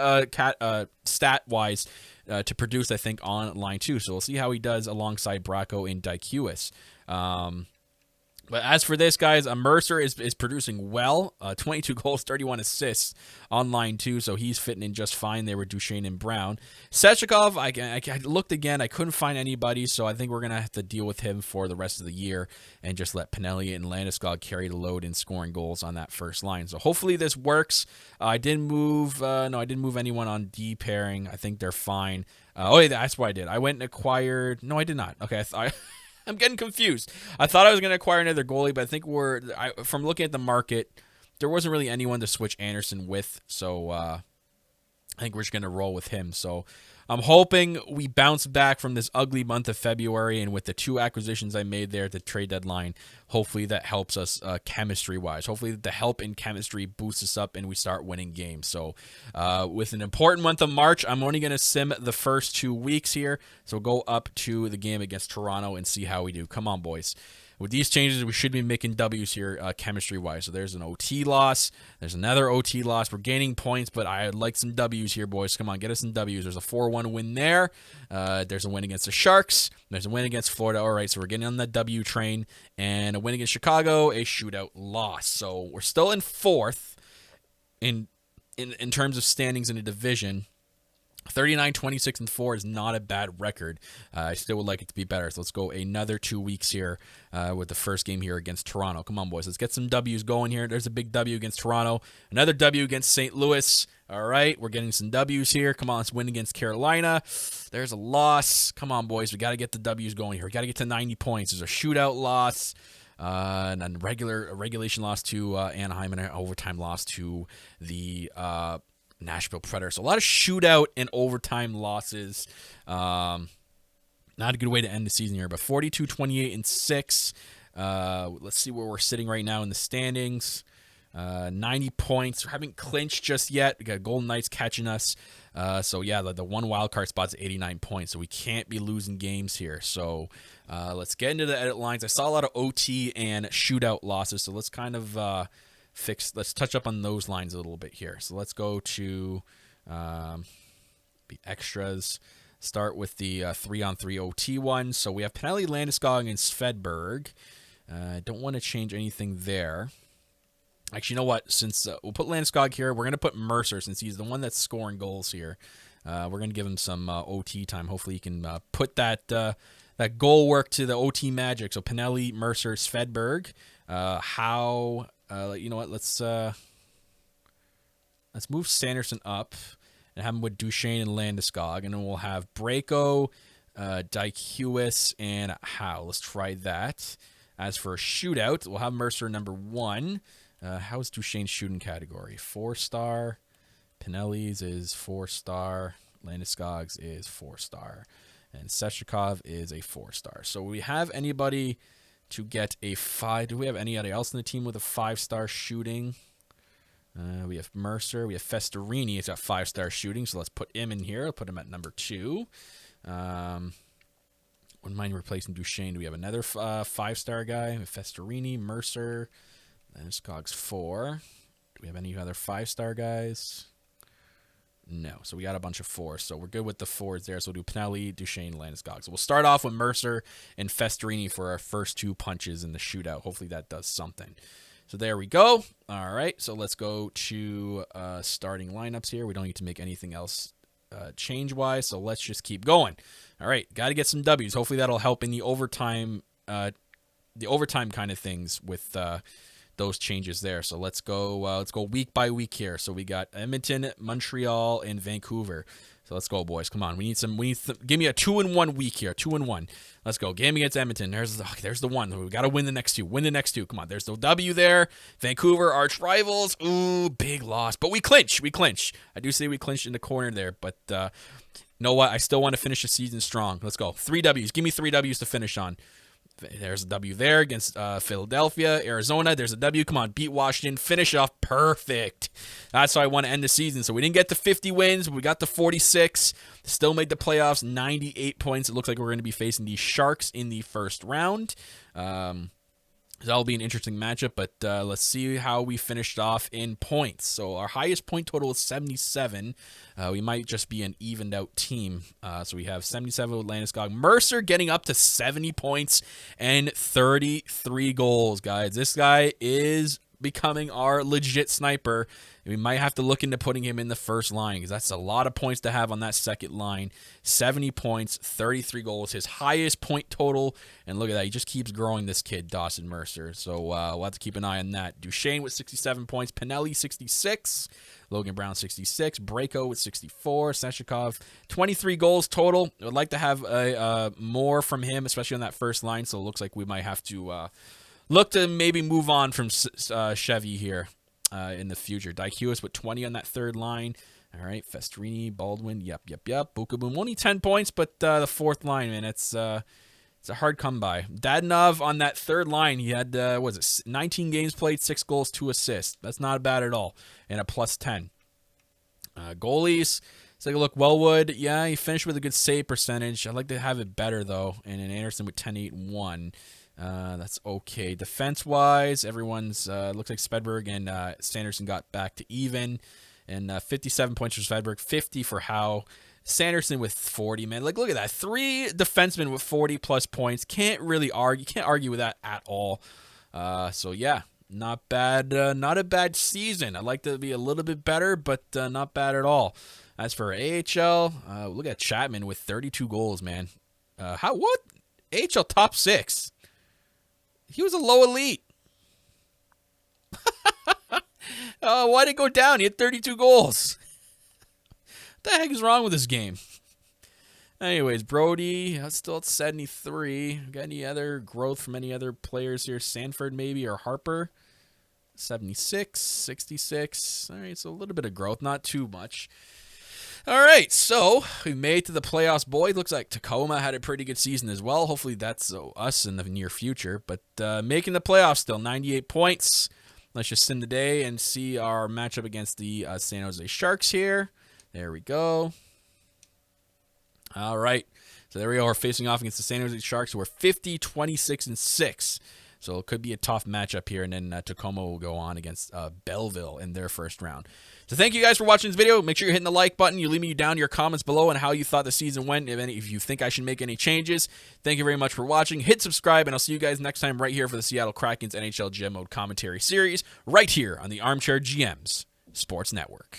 stat-wise to produce, I think, on line 2. So we'll see how he does alongside Bracco and Dykuis. But as for this, guys, Mercer is producing well. 22 goals, 31 assists on line 2, so he's fitting in just fine there with Duchesne and Brown. Sechikov, I looked again. I couldn't find anybody, so I think we're going to have to deal with him for the rest of the year and just let Pinelli and Landeskog carry the load in scoring goals on that first line. So hopefully this works. I didn't move anyone on D pairing. I think they're fine. Oh, yeah, that's what I did. I went and acquired... No, I did not. Okay, I'm getting confused. I thought I was going to acquire another goalie, but I think from looking at the market, there wasn't really anyone to switch Anderson with, so I think we're just going to roll with him. So I'm hoping we bounce back from this ugly month of February, and with the 2 acquisitions I made there at the trade deadline, hopefully that helps us chemistry-wise. Hopefully the help in chemistry boosts us up and we start winning games. So with an important month of March, I'm only going to sim the first 2 weeks here. So go up to the game against Toronto and see how we do. Come on, boys. With these changes, we should be making W's here chemistry-wise. So there's an OT loss. There's another OT loss. We're gaining points, but I'd like some W's here, boys. Come on, get us some W's. There's a 4-1 win there. There's a win against the Sharks. There's a win against Florida. All right, so we're getting on the W train. And a win against Chicago, a shootout loss. So we're still in 4th in terms of standings in the division. 39, 26, and 4 is not a bad record. I still would like it to be better. So let's go another 2 weeks here with the first game here against Toronto. Come on, boys. Let's get some W's going here. There's a big W against Toronto. Another W against St. Louis. All right, we're getting some W's here. Come on, let's win against Carolina. There's a loss. Come on, boys. We got to get the W's going here. We got to get to 90 points. There's a shootout loss. And a regulation loss to Anaheim, and an overtime loss to the Nashville Predators. So a lot of shootout and overtime losses. Not a good way to end the season here, but 42, 28, and 6. Let's see where we're sitting right now in the standings. 90 points. We haven't clinched just yet. We got Golden Knights catching us. So yeah, the one wild card spot's 89 points. So we can't be losing games here. So let's get into the edit lines. I saw a lot of OT and shootout losses. So let's kind of let's touch up on those lines a little bit here. So let's go to the extras. Start with the 3-on-3 OT one. So we have Pinelli, Landeskog, and Svedberg. Don't want to change anything there. Actually, you know what? Since we'll put Landeskog here, we're going to put Mercer since he's the one that's scoring goals here. We're going to give him some OT time. Hopefully he can put that that goal work to the OT magic. So Pinelli, Mercer, Svedberg. You know what? Let's move Sanderson up and have him with Duchesne and Landeskog. And then we'll have Brayco, Dykhuis, and Howe. Let's try that. As for a shootout, we'll have Mercer number 1. How's Duchesne's shooting category? 4-star. Pinelli's is 4-star. Landeskog's is 4-star. And Seshikov is a 4-star. So we have anybody to get a 5. Do we have anybody else in the team with a 5-star shooting? We have Mercer. We have Festerini. It's got 5-star shooting, so let's put him in here. I'll put him at number 2. Wouldn't mind replacing Duchesne. Do we have another 5-star guy? We have Festerini, Mercer. Landeskog's 4. Do we have any other 5-star guys? No. So we got a bunch of 4s. So we're good with the 4s there. So we'll do Pinelli, Duchesne, Landeskog. So we'll start off with Mercer and Festerini for our first 2 punches in the shootout. Hopefully that does something. So there we go. All right. So let's go to starting lineups here. We don't need to make anything else change-wise. So let's just keep going. All right. Got to get some W's. Hopefully that'll help in the overtime kind of things with those changes there. So let's go week by week here. So we got Edmonton, Montreal, and Vancouver. So let's go, boys. Come on. Give me a 2-1 week here. 2-1. Let's go. Game against Edmonton. There's the one. We got to win the next 2. Win the next 2. Come on. There's the W there. Vancouver, arch rivals. Ooh, big loss. But we clinch. I do say we clinched in the corner there, but you know what? I still want to finish the season strong. Let's go. 3 W's. Give me 3 W's to finish on. There's a W there against Philadelphia. Arizona, there's a W. Come on, beat Washington. Finish off perfect. That's how I want to end the season. So we didn't get to 50 wins, but we got to 46. Still made the playoffs, 98 points. It looks like we're going to be facing the Sharks in the first round. That'll be an interesting matchup, but let's see how we finished off in points. So our highest point total is 77. We might just be an evened out team. So we have 77 with Landeskog. Mercer getting up to 70 points and 33 goals, guys. This guy is becoming our legit sniper. We might have to look into putting him in the first line because that's a lot of points to have on that second line. 70 points, 33 goals, his highest point total. And look at that. He just keeps growing, this kid, Dawson Mercer. So we'll have to keep an eye on that. Duchesne with 67 points. Pinelli, 66. Logan Brown, 66. Brayco with 64. Seshikov, 23 goals total. I would like to have more from him, especially on that first line. So it looks like we might have to look to maybe move on from Chevy here in the future. Dykhuis with 20 on that third line. All right, Festerini, Baldwin, yep. Bukaboom, only 10 points, but the fourth line, man, it's a hard come by. Dadenov on that third line, he had 19 games played, 6 goals, 2 assists. That's not bad at all, and a plus 10. Goalies, let's take a look. Wellwood, yeah, he finished with a good save percentage. I'd like to have it better though, and then Anderson with 10-8-1. That's okay. Defense-wise, everyone's looks like Svedberg and Sanderson got back to even. And 57 points for Svedberg, 50 for Howe. Sanderson with 40, man. Like, look at that. 3 defensemen with 40-plus points. Can't really argue. Can't argue with that at all. So, yeah, not bad. Not a bad season. I'd like to be a little bit better, but not bad at all. As for AHL, look at Chapman with 32 goals, man. What? AHL top 6. He was a low elite. Why did it go down? He had 32 goals. What the heck is wrong with this game? Anyways, Brody, still at 73. Got any other growth from any other players here? Sanford maybe, or Harper? 76, 66. All right, so a little bit of growth, not too much. All right, so we made to the playoffs, boys. Looks like Tacoma had a pretty good season as well. Hopefully that's us in the near future. But making the playoffs still, 98 points. Let's just send the day and see our matchup against the San Jose Sharks here. There we go. All right, so there we are facing off against the San Jose Sharks, who are 50, 26, and 6. So it could be a tough matchup here, and then Tacoma will go on against Belleville in their first round. So thank you guys for watching this video. Make sure you're hitting the like button. You leave me down your comments below on how you thought the season went, if you think I should make any changes. Thank you very much for watching. Hit subscribe, and I'll see you guys next time right here for the Seattle Kraken's NHL GM Mode Commentary Series, right here on the Armchair GM's Sports Network.